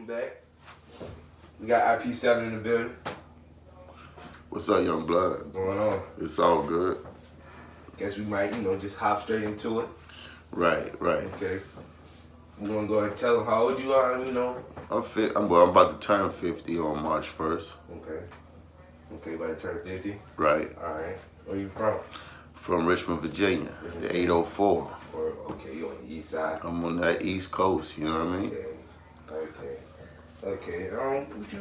back. We got IP7 in the building. What's up, young blood? What's going on? It's all good. Guess we might, just hop straight into it. Right. Okay. You want to go ahead and tell them how old you are, I'm about to turn 50 on March 1st. Okay, about to turn 50? Right. All right. Where you from? From Richmond, Virginia, the 804. Okay, you on the east side? I'm on that East Coast, you know what I mean? Okay. Would you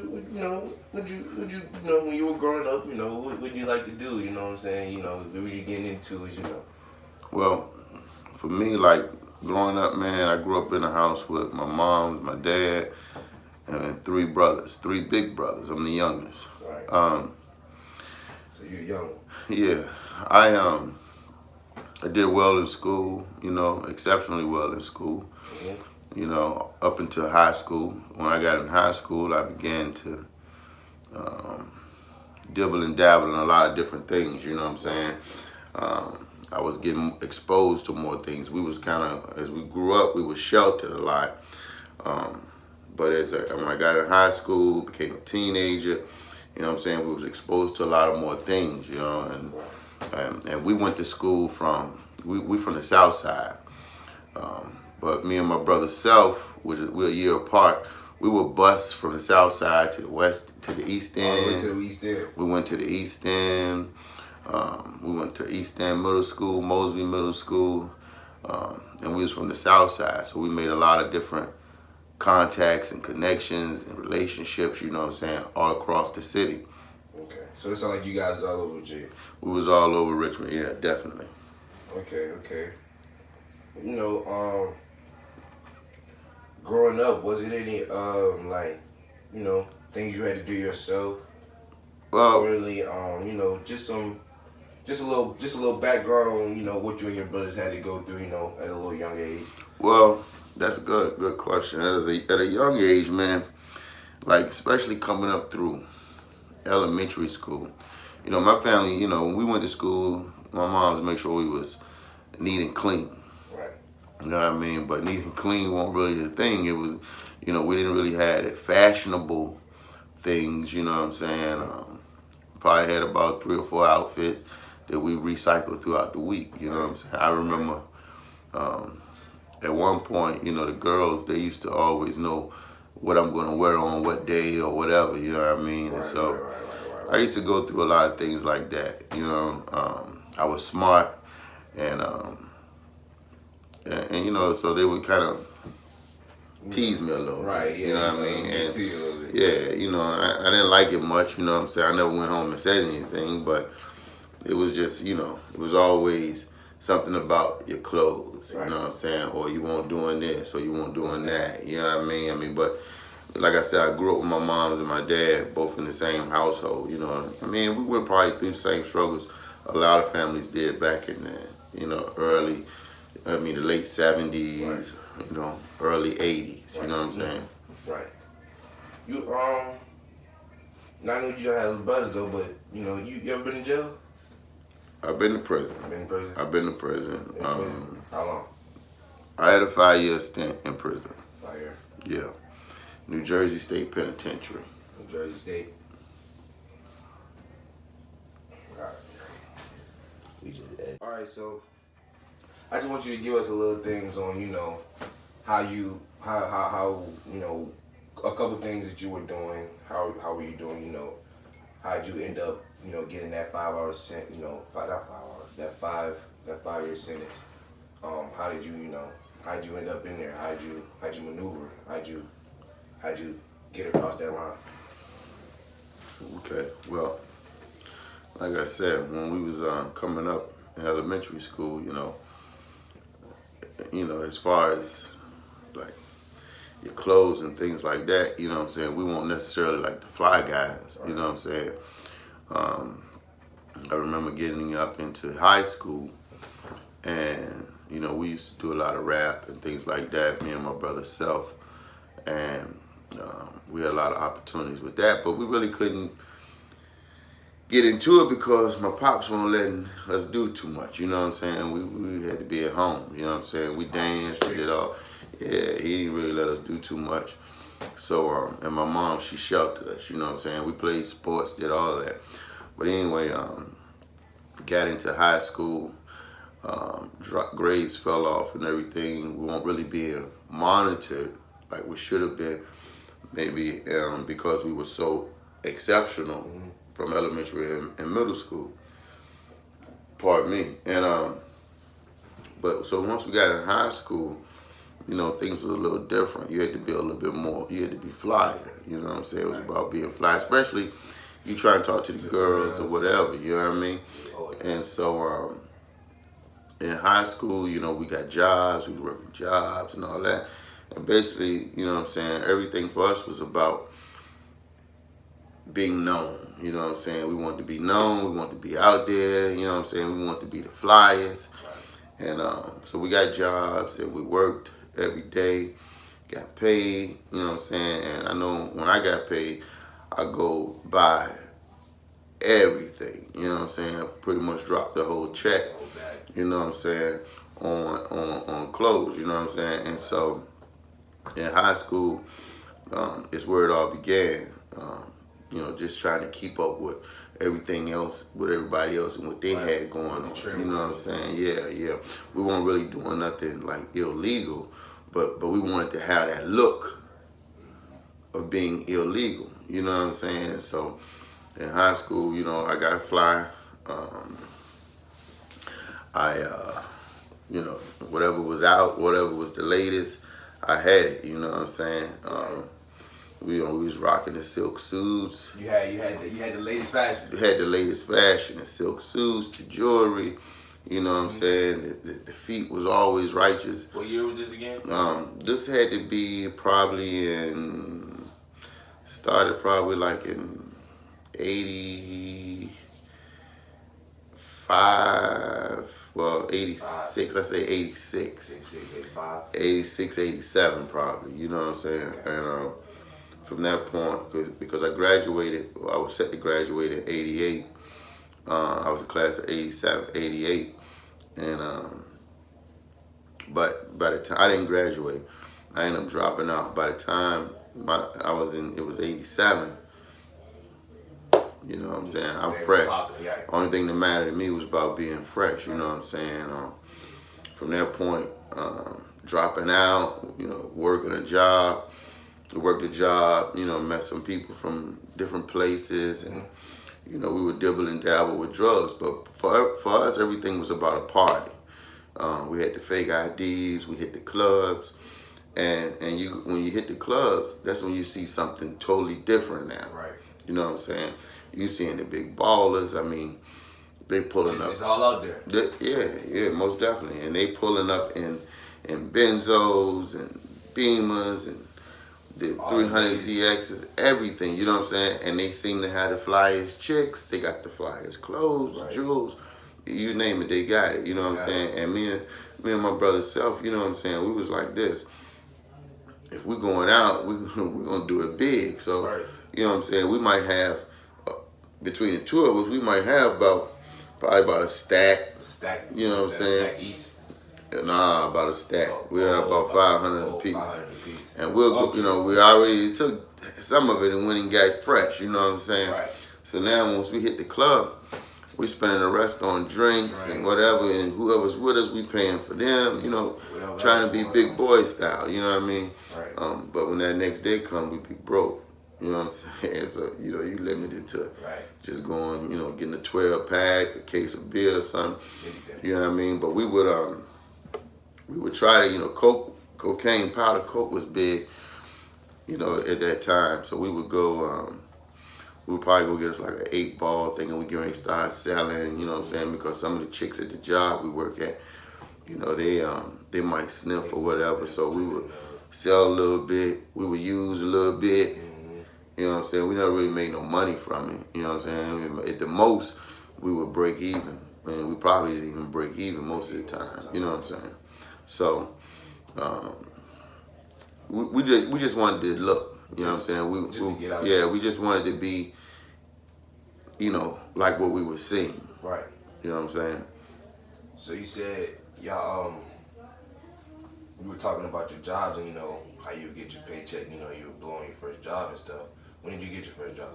when you were growing up, what would you like to do? You know what I'm saying? What was you getting into? Well, for me, like, growing up, man, I grew up in a house with my mom, my dad, and three big brothers. I'm the youngest. Right. So you're young. Yeah. I did well in school, exceptionally well in school. Up until high school. When I got in high school, I began to dibble and dabble in a lot of different things, you know what I'm saying? I was getting exposed to more things. We was as we grew up, we was sheltered a lot. But when I got in high school, became a teenager, you know what I'm saying, we was exposed to a lot of more things, and we went to school we from the South Side. But me and my brother Self, we're a year apart, we would bus from the South Side to the West, to the East End. We went to the East End. We went to the East End. We went to East End Middle School, Mosby Middle School, and we was from the South Side, so we made a lot of different contacts and connections and relationships, you know what I'm saying, all across the city. Okay, so it sounds like you guys all over G. We was all over Richmond, yeah, definitely. Okay. Growing up, was it any things you had to do yourself? Well, really, just a little background on what you and your brothers had to go through, at a little young age. Well, that's a good question. At a young age, man, like especially coming up through elementary school, my family, when we went to school, my mom was make sure we was neat and clean. Right. You know what I mean? But neat and clean wasn't really the thing. It was, we didn't really have the fashionable things, you know what I'm saying? Probably had about 3 or 4 outfits that we recycled throughout the week, you know what I'm saying? I remember at one point, the girls, they used to always know what I'm going to wear on what day or whatever, you know what I mean? And so I used to go through a lot of things like that, I was smart and so they would kind of tease me a little bit, you know what I mean? And tease you a little bit. Yeah, I didn't like it much, you know what I'm saying? I never went home and said anything, but it was just, it was always something about your clothes, you know what I'm saying? Or you won't doing this, or you won't doing that, you know what I mean? But like I said, I grew up with my mom and my dad, both in the same household, we went probably through the same struggles a lot of families did back in the late 70s, early 80s, you know what I'm saying? Right. You, not only you don't have a buzz though, but, you ever been in jail? I've been to prison. I've been to prison? How long? I had a 5-year stint in prison. 5 years? Yeah. New Jersey State Penitentiary. New Jersey State. All right, so I just want you to give us a little things on, how a couple things that you were doing. How were you doing? How'd you end up, getting that 5-hour sentence? That 5-year sentence. How did you, how'd you end up in there? How'd you maneuver? How'd you get across that line? Okay, well, like I said, when we was coming up in elementary school, as far as like your clothes and things like that, you know what I'm saying, we weren't necessarily like the fly guys, you know what I'm saying. I remember getting up into high school and, we used to do a lot of rap and things like that, me and my brother Self, and we had a lot of opportunities with that, but we really couldn't get into it because my pops weren't letting us do too much, you know what I'm saying? We had to be at home, you know what I'm saying? We danced, we did all. Yeah, he didn't really let us do too much. So, and my mom, she sheltered us, you know what I'm saying? We played sports, did all of that. But anyway, got into high school, grades fell off and everything. We weren't really being monitored like we should have been, maybe because we were so exceptional from elementary and middle school. Pardon me. And but so once we got in high school, you know, things was a little different. You had to be a little bit more, you had to be flyer. You know what I'm saying? It was about being fly, especially you try and talk to the girls or whatever, you know what I mean? And so in high school, you know, we got jobs, we were working jobs and all that. And basically, you know what I'm saying, everything for us was about being known. You know what I'm saying? We wanted to be known, we wanted to be out there, you know what I'm saying? We wanted to be the flyers. And so we got jobs and we worked every day, got paid, you know what I'm saying? And I know when I got paid, I go buy everything, you know what I'm saying? I pretty much dropped the whole check, you know what I'm saying, on clothes, you know what I'm saying? And so in high school, is where it all began. You know, just trying to keep up with everything else, with everybody else and what they had going on. You know what I'm saying? Yeah. We weren't really doing nothing like illegal, but we wanted to have that look of being illegal. You know what I'm saying? So in high school, you know, I got fly. You know, whatever was out, whatever was the latest, I had it. You know what I'm saying? We was rocking the silk suits. You had the latest fashion. We had the latest fashion, the silk suits, the jewelry. You know what I'm saying? The feet was always righteous. What year was this again? This had to be probably started probably like in 85, well, 86, let's say 86. 85. 86, 87 probably, you know what I'm saying? And from that point, because I graduated, I was set to graduate in 88. I was a class of 87, 88. And, but by the time, I didn't graduate. I ended up dropping out. By the time it was 87. You know what I'm saying? I'm fresh. Only thing that mattered to me was about being fresh, you know what I'm saying? From that point, dropping out, you know, working a job. Worked a job, you know, met some people from different places, and you know, we would dibble and dabble with drugs. But for us, everything was about a party. We had the fake IDs, we hit the clubs, and when you hit the clubs, that's when you see something totally different now. Right. You know what I'm saying? You seeing the big ballers. I mean, they pulling up. It's all out there. Yeah, most definitely. And they pulling up in Benzos and Beamers and the 300 ZXs, everything, you know what I'm saying? And they seem to have the flyest chicks, they got the flyest clothes, right. Jewels, you name it, they got it, you know what I'm saying? And me and my brother Self, you know what I'm saying, we was like this. If we're going out, we're gonna do it big. So, right. You know what I'm saying, we might have, between the two of us, we might have probably about a stack, you know what I'm saying? Stack each? Nah, about a stack. We had about 500 apiece. And we'll, you know, we already took some of it and went and got fresh, you know what I'm saying? Right. So now once we hit the club, we spending the rest on drinks and whatever, and whoever's with us, we paying for them, you know, trying to be big boy style, you know what I mean? Right. But when that next day come, we be broke, you know what I'm saying? So, you know, you limited to just going, you know, getting a 12 pack, a case of beer or something, you know what I mean? But we would try to, you know, cocaine, powder coke was big, you know, at that time. So we would go, we would probably go get us like an 8-ball thing, and we get ready to start selling, you know what I'm saying? Because some of the chicks at the job we work at, you know, they might sniff or whatever. So we would sell a little bit, we would use a little bit, you know what I'm saying? We never really made no money from it, you know what I'm saying? At the most, we would break even. And we probably didn't even break even most of the time, you know what I'm saying? So, we just wanted to look, you know what I'm saying? We just wanted to be, you know, like what we were seeing. Right. You know what I'm saying? So you said y'all, we were talking about your jobs and, you know, how you get your paycheck. You know, you were blowing your first job and stuff. When did you get your first job?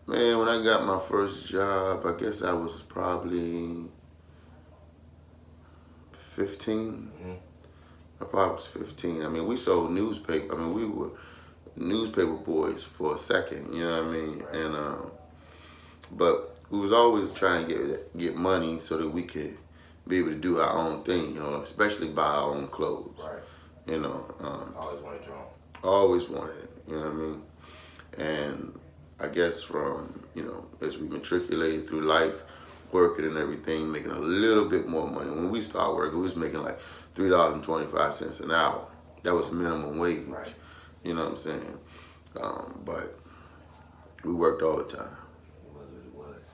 Man, when I got my first job, I guess I was probably 15. I probably was 15. I mean, we sold newspaper. I mean, we were newspaper boys for a second. You know what I mean? Right. And but we was always trying to get money so that we could be able to do our own thing. You know, especially buy our own clothes. Right. You know, I always wanted your own. always wanted it. You know what I mean? And I guess from, you know, as we matriculated through life, working and everything, making a little bit more money. When we started working, we was making like $3.25 an hour. That was minimum wage. Right. You know what I'm saying? But we worked all the time. It was what it was.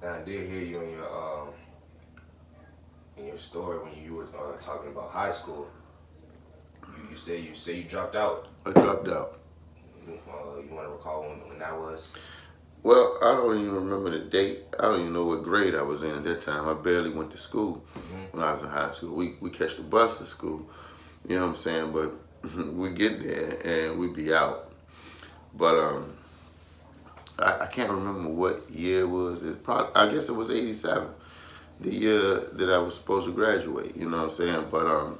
Now I did hear you in your story when you were talking about high school. You say you dropped out. I dropped out. You want to recall when that was? Well, I don't even remember the date. I don't even know what grade I was in at that time. I barely went to school when I was in high school. We catch the bus to school, you know what I'm saying? But we get there and we be out. But I can't remember what year it was. I guess it was 87, the year that I was supposed to graduate, you know what I'm saying? But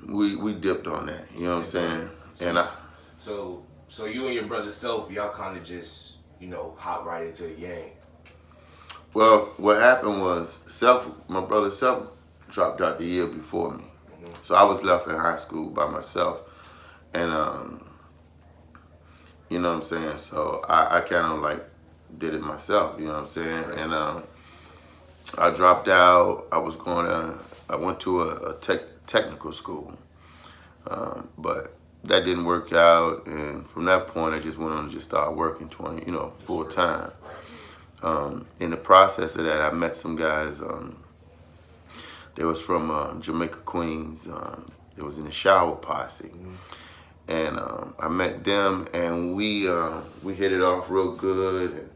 we dipped on that, you know what I'm saying? So you and your brother Self, y'all kind of just, you know, hop right into the game. Well, what happened was my brother Self dropped out the year before me. So I was left in high school by myself. And, you know what I'm saying? So I kind of like did it myself, you know what I'm saying? Right. And I dropped out. I went to a technical school. But that didn't work out, and from that point, I just went on to just start working full time. In the process of that, I met some guys. They was from Jamaica, Queens. It was in the Shower Posse, and I met them, and we hit it off real good. And,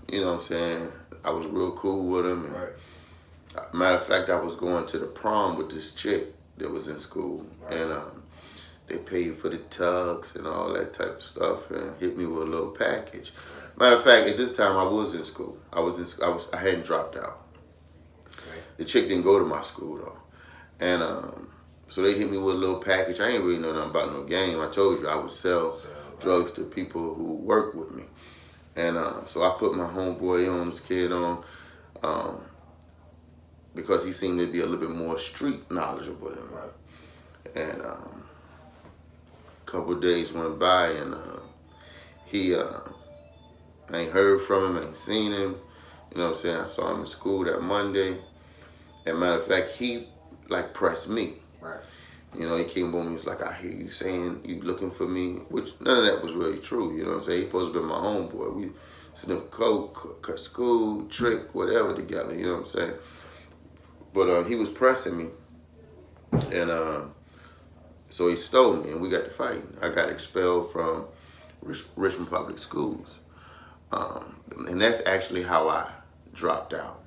you know what I'm saying? I was real cool with them. And, Right. matter of fact, I was going to the prom with this chick that was in school, Right. and they paid for the tux and all that type of stuff, and hit me with a little package. Matter of fact, at this time I was in school. I hadn't dropped out. Okay. The chick didn't go to my school though, and so they hit me with a little package. I ain't really know nothing about no game. I told you I would sell drugs to people who work with me, and so I put my homeboy on, this kid on, because he seemed to be a little bit more street knowledgeable than me. Right. And couple of days went by, and I ain't heard from him, ain't seen him. You know what I'm saying? I saw him in school that Monday. And matter of fact, he like pressed me. Right. You know, he came up on me, he was like, I hear you saying you looking for me, which none of that was really true. You know what I'm saying? He supposed to be my homeboy. We sniffed coke, cut school, trick, whatever together. You know what I'm saying? But he was pressing me, and so he stole me, and we got to fighting. I got expelled from Richmond Public Schools, and that's actually how I dropped out.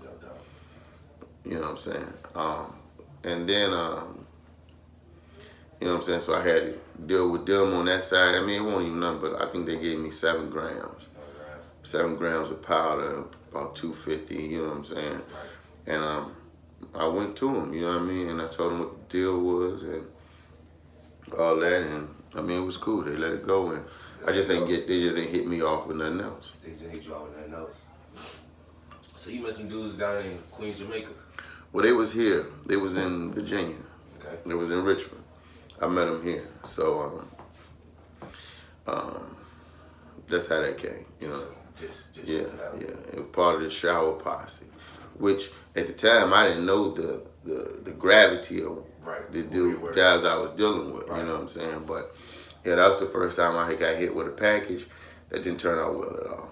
You know what I'm saying? And then, you know what I'm saying? So I had to deal with them on that side. I mean, it wasn't even nothing, but I think they gave me 7 grams. 7 grams of powder, about $250, you know what I'm saying? And I went to them, you know what I mean? And I told them what the deal was and all that, and I mean, it was cool. They let it go, and they just ain't hit me off with nothing else. They just hit you off with nothing else. So you met some dudes down in Queens, Jamaica. Well, they was here. They was in Virginia. Okay. They was in Richmond. I met them here. So that's how that came, you know. Just Yeah. It was part of the Shower Posse, which at the time I didn't know the gravity of the guys I was dealing with. Right. You know what I'm saying? But yeah, that was the first time I got hit with a package that didn't turn out well at all.